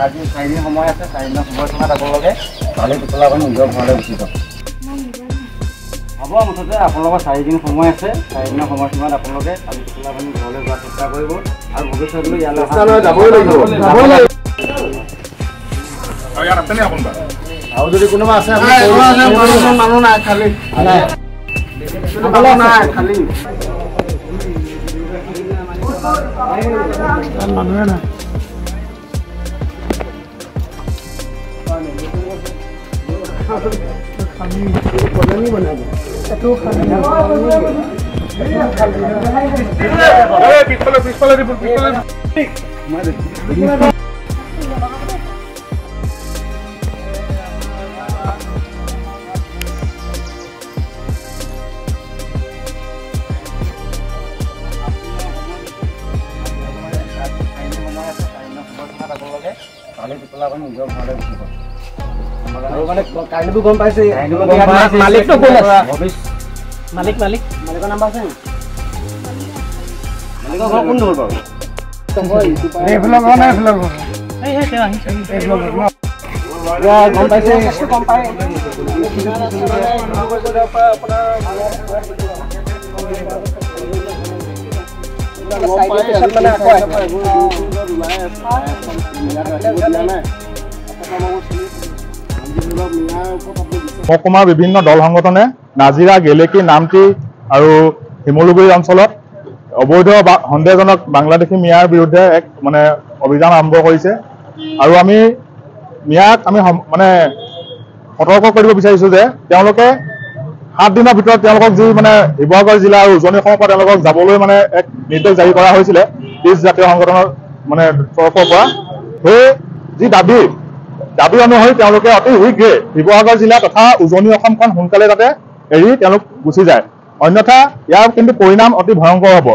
আজি 4 দিন সময় আছে 4 দিনৰ সময়সীমাত আপোনালোকে কালি টোপোলা আপুনি নিজৰ ঘৰলৈ গুচি যাওক হ'ব মুঠতে আপোনালোকৰ 4 দিন সময় আছে 4 দিনৰ সময়সীমাত আপোনালোকে কালি টোপোলা আপুনি ঘৰলৈ যোৱাৰ চেষ্টা কৰিব আৰু ভৱিষ্যতলৈ ইয়ালৈ যাবই লাগিব আৰু ইয়াত আছে নে আপোনাৰ আৰু যদি কোনোবা আছে মানুহ নাই খালি নাই খালি মানুহে নাই কলনি বনাব এটো পিছফালে কালি টোপোলা আপুনি নিজৰ ঘৰলৈ গুচি যাওক আৰু মানে কাইলৈতো গম পাইছে মালিকটো কোন আছে মালিকৰ নাম্বাৰ আছে মালিকৰ ঘৰ কোন হ'ল বাৰু এইফালৰ ঘৰ নাই এইফালৰ ঘৰ গম পাইছে গম পাই মহকুমাৰ বিভিন্ন দল সংগঠনে নাজিৰা গেলেকী নামটি আৰু শিমলুগুৰি অঞ্চলত অবৈধ সন্দেহজনক বাংলাদেশী মিয়াৰ বিৰুদ্ধে এক মানে অভিযান আৰম্ভ কৰিছে আৰু আমি মিয়াক আমি মানে সতৰ্ক কৰিব বিচাৰিছোঁ যে তেওঁলোকে 7 দিনৰ ভিতৰত তেওঁলোকক যি মানে শিৱসাগৰ জিলা আৰু উজনি অসমৰ পৰা তেওঁলোকক যাবলৈ মানে এক নিৰ্দেশ জাৰি কৰা হৈছিলে 30 জাতীয় সংগঠনৰ মানে তৰফৰ পৰা সেই যি দাবী অনুসৰি তেওঁলোকে অতি শীঘ্ৰে শিৱসাগৰ জিলা তথা উজনি অসমখন সোনকালে যাতে এৰি তেওঁলোক গুচি যায় অন্যথা ইয়াৰ কিন্তু পৰিণাম অতি ভয়ংকৰ হ'ব।